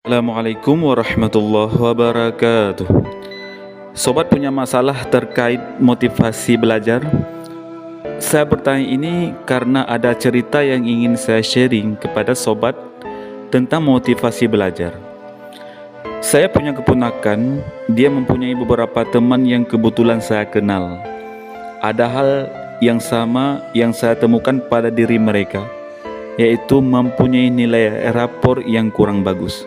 Assalamualaikum warahmatullahi wabarakatuh. Sobat punya masalah terkait motivasi belajar? Saya bertanya ini karena ada cerita yang ingin saya sharing kepada sobat tentang motivasi belajar. Saya punya keponakan, dia mempunyai beberapa teman yang kebetulan saya kenal. Ada hal yang sama yang saya temukan pada diri mereka, yaitu mempunyai nilai rapor yang kurang bagus.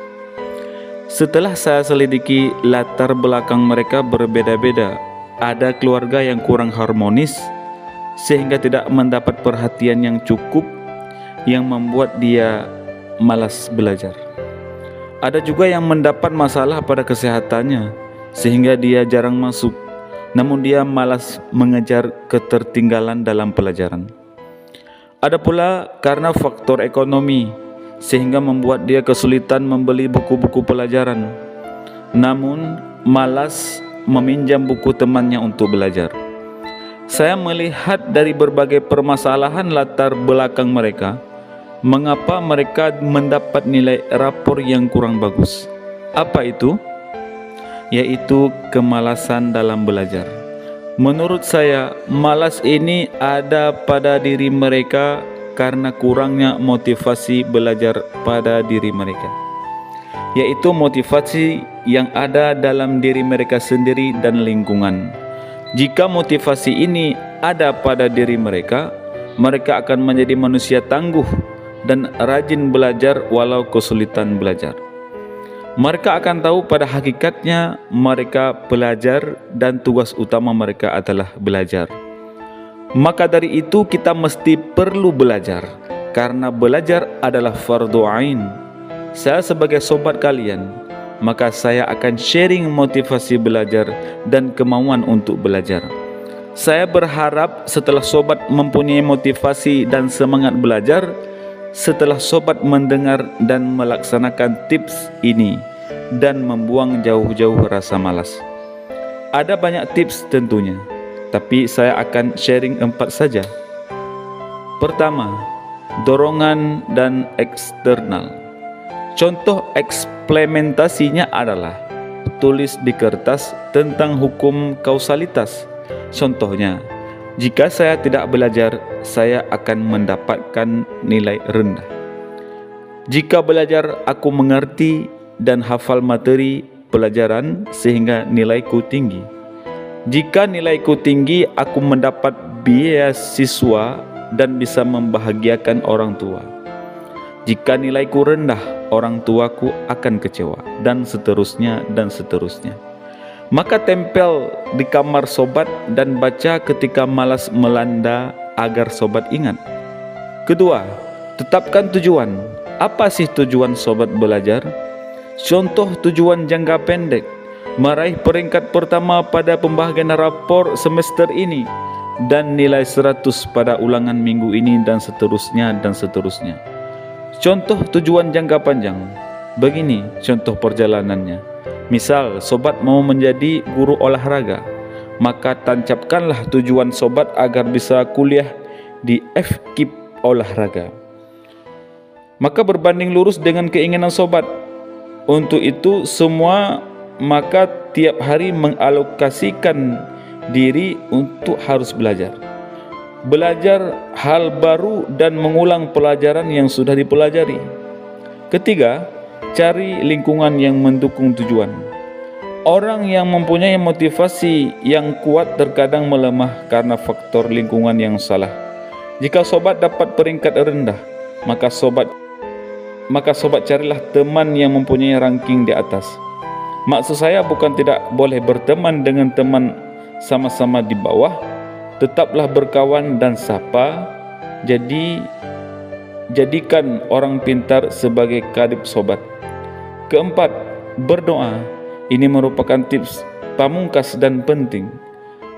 Setelah saya selidiki latar belakang mereka berbeda-beda, ada keluarga yang kurang harmonis sehingga tidak mendapat perhatian yang cukup yang membuat dia malas belajar. Ada juga yang mendapat masalah pada kesehatannya sehingga dia jarang masuk, namun dia malas mengejar ketertinggalan dalam pelajaran. Ada pula karena faktor ekonomi sehingga membuat dia kesulitan membeli buku-buku pelajaran, namun malas meminjam buku temannya untuk belajar. Saya melihat dari berbagai permasalahan latar belakang mereka, mengapa mereka mendapat nilai rapor yang kurang bagus. Apa itu? Yaitu kemalasan dalam belajar. Menurut saya, malas ini ada pada diri mereka karena kurangnya motivasi belajar pada diri mereka, yaitu motivasi yang ada dalam diri mereka sendiri dan lingkungan. Jika motivasi ini ada pada diri mereka, mereka akan menjadi manusia tangguh dan rajin belajar walau kesulitan belajar. Mereka akan tahu pada hakikatnya mereka belajar dan tugas utama mereka adalah belajar. Maka dari itu kita mesti perlu belajar, karena belajar adalah fardu ain. Saya sebagai sobat kalian, maka saya akan sharing motivasi belajar dan kemauan untuk belajar. Saya berharap setelah sobat mempunyai motivasi dan semangat belajar, setelah sobat mendengar dan melaksanakan tips ini dan membuang jauh-jauh rasa malas. Ada banyak tips tentunya, tapi saya akan sharing 4 saja. Pertama, dorongan dan eksternal. Contoh eksplementasinya adalah tulis di kertas tentang hukum kausalitas. Contohnya, jika saya tidak belajar, saya akan mendapatkan nilai rendah. Jika belajar, aku mengerti dan hafal materi pelajaran sehingga nilaiku tinggi. Jika nilaiku tinggi, aku mendapat beasiswa dan bisa membahagiakan orang tua. Jika nilaiku rendah, orang tuaku akan kecewa, dan seterusnya dan seterusnya. Maka tempel di kamar sobat dan baca ketika malas melanda agar sobat ingat. Kedua, tetapkan tujuan. Apa sih tujuan sobat belajar? Contoh tujuan jangka pendek: meraih peringkat pertama pada pembahagian rapor semester ini dan nilai 100 pada ulangan minggu ini, dan seterusnya dan seterusnya. Contoh tujuan jangka panjang, begini contoh perjalanannya. Misal sobat mau menjadi guru olahraga, maka tancapkanlah tujuan sobat agar bisa kuliah di FKIP olahraga. Maka berbanding lurus dengan keinginan sobat. Untuk itu semua, maka tiap hari mengalokasikan diri untuk harus belajar. Belajar hal baru dan mengulang pelajaran yang sudah dipelajari. Ketiga, cari lingkungan yang mendukung tujuan. Orang yang mempunyai motivasi yang kuat terkadang melemah karena faktor lingkungan yang salah. Jika sobat dapat peringkat rendah, maka sobat carilah teman yang mempunyai ranking di atas. Maksud saya bukan tidak boleh berteman dengan teman sama-sama di bawah. Tetaplah berkawan dan sapa. Jadikan orang pintar sebagai kadip sobat. Keempat, berdoa. Ini merupakan tips pamungkas dan penting.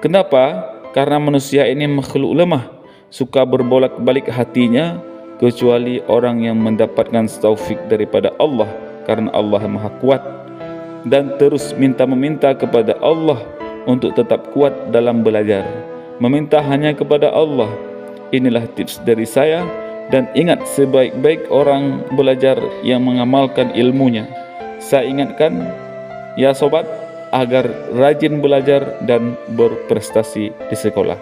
Kenapa? Karena manusia ini makhluk lemah, suka berbolak-balik hatinya, kecuali orang yang mendapatkan taufik daripada Allah, karena Allah Maha Kuat, dan terus meminta kepada Allah untuk tetap kuat dalam belajar. Meminta hanya kepada Allah. Inilah tips dari saya, dan ingat, sebaik-baik orang belajar yang mengamalkan ilmunya. Saya ingatkan ya sobat agar rajin belajar dan berprestasi di sekolah.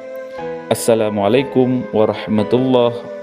Assalamualaikum warahmatullahi